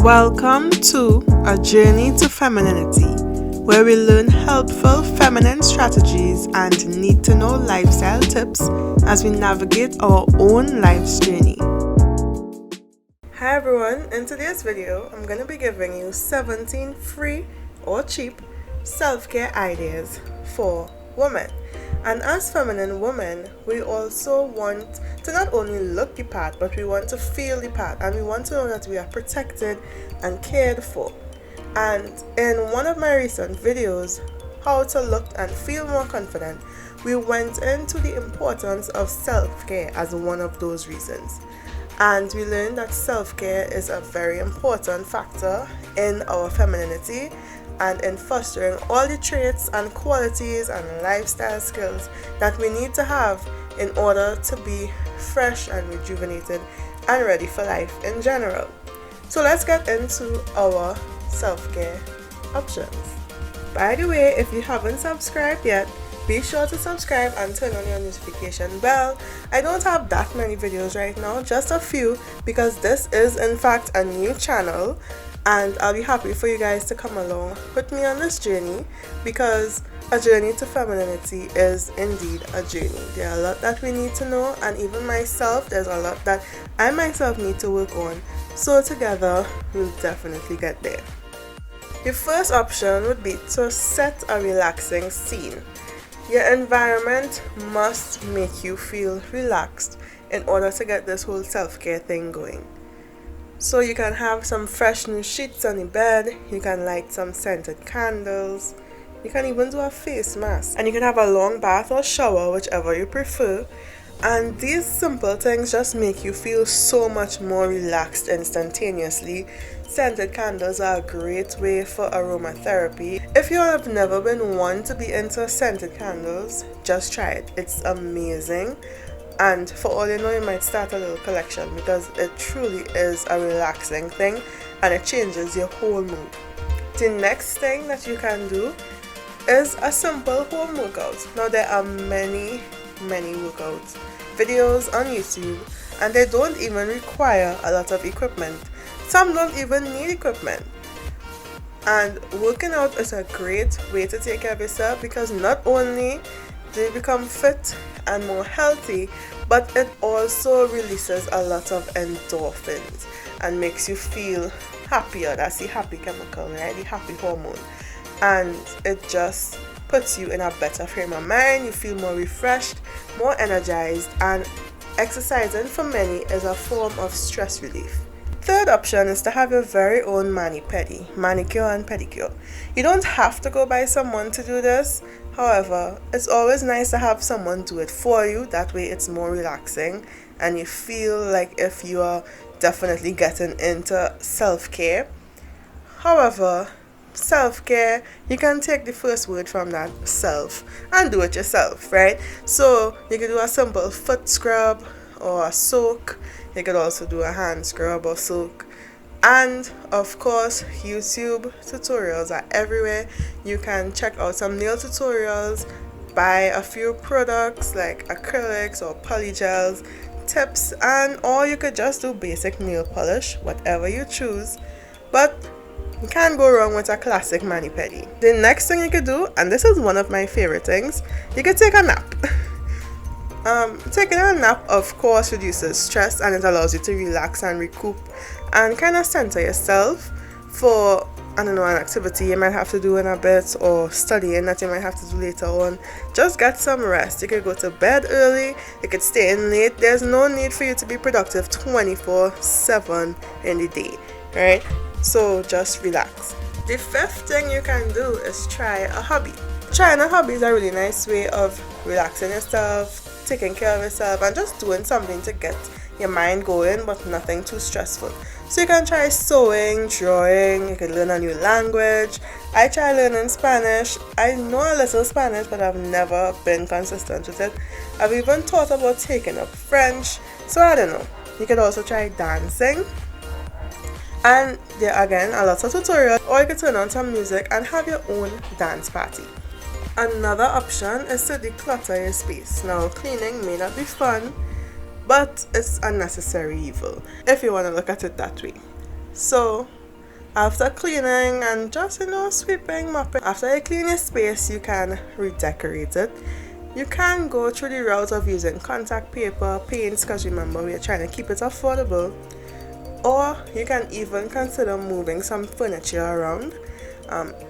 Welcome to A Journey to Femininity, where we learn helpful feminine strategies and need-to-know lifestyle tips as we navigate our own life's journey. Hi everyone, in today's video, I'm going to be giving you 17 free or cheap self-care ideas for women. And as feminine women, we also want to not only look the part, but we want to feel the part, and we want to know that we are protected and cared for. And in one of my recent videos, how to look and feel more confident, we went into the importance of self-care as one of those reasons. And we learned that self-care is a very important factor in our femininity and in fostering all the traits and qualities and lifestyle skills that we need to have in order to be fresh and rejuvenated and ready for life in general. So let's get into our self-care options. By the way, if you haven't subscribed yet, be sure to subscribe and turn on your notification bell. I don't have that many videos right now, just a few, because this is in fact a new channel, and I'll be happy for you guys to come along with me on this journey, because a journey to femininity is indeed a journey. There are a lot that we need to know, and even myself, there's a lot that I myself need to work on. So together, we'll definitely get there. The first option would be to set a relaxing scene. Your environment must make you feel relaxed in order to get this whole self-care thing going. So you can have some fresh new sheets on the bed, you can light some scented candles, you can even do a face mask, and you can have a long bath or shower, whichever you prefer. And these simple things just make you feel so much more relaxed instantaneously. Scented candles are a great way for aromatherapy. If you have never been one to be into scented candles, just try it. It's amazing. And for all you know, you might start a little collection, because it truly is a relaxing thing and it changes your whole mood. The next thing that you can do is a simple home workout. Now there are many workout videos on YouTube, and they don't even require a lot of equipment. Some don't even need equipment. And working out is a great way to take care of yourself, because not only do you become fit and more healthy, but it also releases a lot of endorphins and makes you feel happier. That's the happy chemical, right? The happy hormone. And it just puts you in a better frame of mind. You feel more refreshed, more energized, and exercising for many is a form of stress relief. Third option is to have your very own manicure and pedicure. You don't have to go by someone to do this. However, it's always nice to have someone do it for you. That way it's more relaxing and you feel like if you are definitely getting into self-care. However, self-care, you can take the first word from that, self, and do it yourself, right? So you can do a simple foot scrub or a soak. You could also do a hand scrub or soak. And of course, YouTube tutorials are everywhere. You can check out some nail tutorials, buy a few products like acrylics or polygels, tips, or you could just do basic nail polish, whatever you choose. But you can't go wrong with a classic mani-pedi. The next thing you could do, and this is one of my favorite things, you could take a nap. Taking a nap, of course, reduces stress, and it allows you to relax and recoup and kind of center yourself for, an activity you might have to do in a bit, or studying that you might have to do later on. Just get some rest. You could go to bed early, you could stay in late. There's no need for you to be productive 24/7 in the day, right? So just relax. The fifth thing you can do is try a hobby. Trying a hobby is a really nice way of relaxing yourself, taking care of yourself, and just doing something to get your mind going, but nothing too stressful. So you can try sewing, drawing, you can learn a new language. I tried learning Spanish. I know a little Spanish, but I've never been consistent with it. I've even thought about taking up French, so I don't know. You could also try dancing. And there are again a lot of tutorials, or you can turn on some music and have your own dance party. Another option is to declutter your space. Now, cleaning may not be fun, but it's a necessary evil if you want to look at it that way. So After cleaning and just, sweeping, mopping, after you clean your space, you can redecorate it. You can go through the route of using contact paper, paints, because remember we are trying to keep it affordable. Or you can even consider moving some furniture around.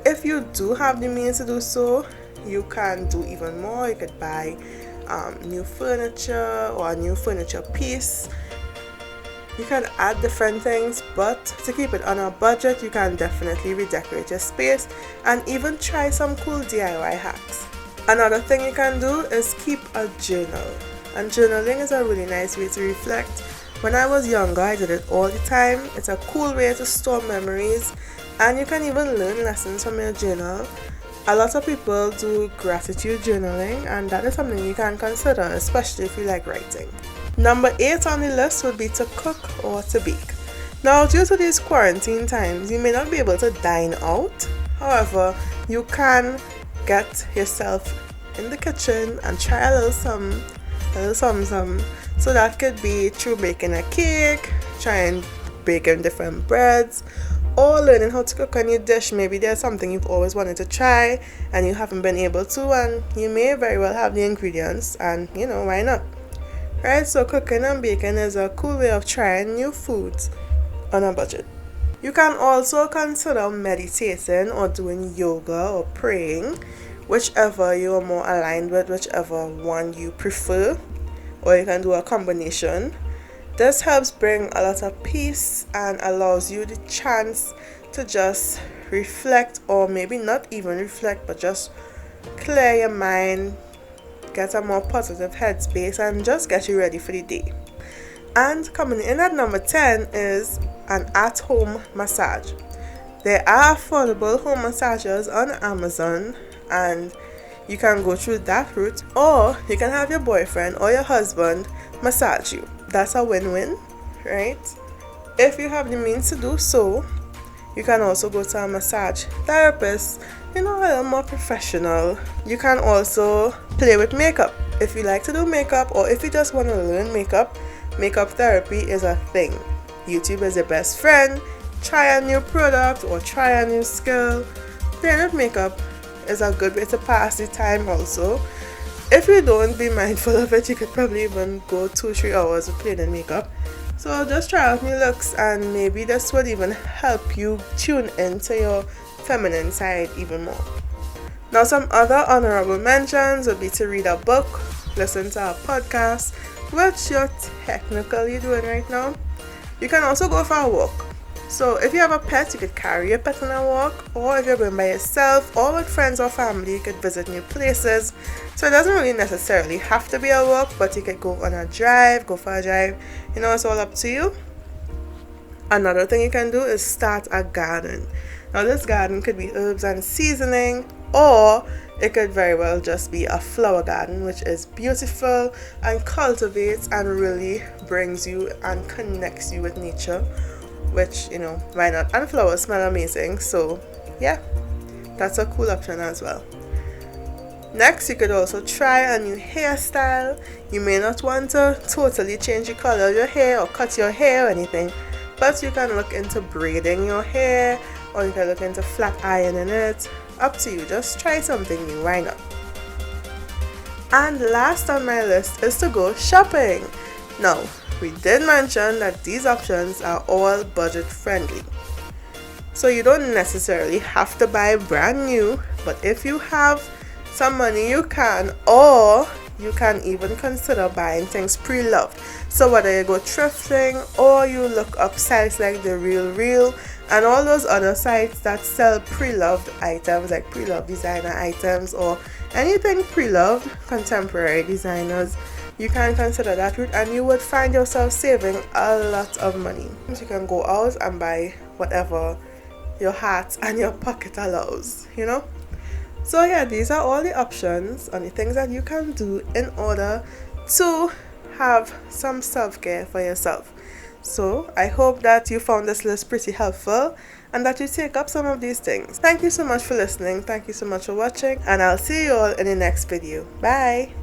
If you do have the means to do so, you can do even more. You could buy new furniture or a new furniture piece. You can add different things, but to keep it on a budget, you can definitely redecorate your space and even try some cool DIY hacks. Another thing you can do is keep a journal. And journaling is a really nice way to reflect. When I was younger, I did it all the time. It's a cool way to store memories, and you can even learn lessons from your journal. A lot of people do gratitude journaling, and that is something you can consider, especially if you like writing. Number 8 on the list would be to cook or to bake. Now, due to these quarantine times, you may not be able to dine out. However, you can get yourself in the kitchen and try a little something. So that could be through baking a cake, trying baking different breads, or learning how to cook a new dish. Maybe there's something you've always wanted to try and you haven't been able to, and you may very well have the ingredients, and why not? Right, so cooking and baking is a cool way of trying new foods on a budget. You can also consider meditating or doing yoga or praying, whichever you are more aligned with, whichever one you prefer, or you can do a combination. This helps bring a lot of peace and allows you the chance to just reflect, or maybe not even reflect, but just clear your mind, get a more positive headspace, and just get you ready for the day. And coming in at number 10 is an at-home massage. There are affordable home massagers on Amazon, and you can go through that route, or you can have your boyfriend or your husband massage you. That's a win-win, right? If you have the means to do so, you can also go to a massage therapist, a little more professional. You can also play with makeup. If you like to do makeup, or if you just want to learn makeup therapy is a thing. YouTube is your best friend. Try a new product or try a new skill. Playing with makeup is a good way to pass the time also. If you don't be mindful of it, you could probably even go 2-3 hours of playing in makeup. So just try out new looks, and maybe this would even help you tune into your feminine side even more. Now, some other honorable mentions would be to read a book, listen to a podcast, which you're technically doing right now. You can also go for a walk. So if you have a pet, you could carry your pet on a walk, or if you're going by yourself or with friends or family, you could visit new places. So it doesn't really necessarily have to be a walk, but you could go for a drive. It's all up to you. Another thing you can do is start a garden. Now, this garden could be herbs and seasoning, or it could very well just be a flower garden, which is beautiful and cultivates and really brings you and connects you with nature, which, why not? And flowers smell amazing, so yeah, that's a cool option as well. Next, you could also try a new hairstyle. You may not want to totally change the color of your hair or cut your hair or anything, but you can look into braiding your hair, or you can look into flat ironing it. Up to you, just try something new, why not? And last on my list is to go shopping. Now, we did mention that these options are all budget friendly. So you don't necessarily have to buy brand new, but if you have some money, you can, or you can even consider buying things pre-loved. So whether you go thrifting or you look up sites like The Real and all those other sites that sell pre-loved items, like pre-loved designer items or anything pre-loved, contemporary designers, you can consider that route, and you would find yourself saving a lot of money. So you can go out and buy whatever your heart and your pocket allows, So yeah, these are all the options and the things that you can do in order to have some self-care for yourself. So I hope that you found this list pretty helpful and that you take up some of these things. Thank you so much for listening. Thank you so much for watching, and I'll see you all in the next video. Bye!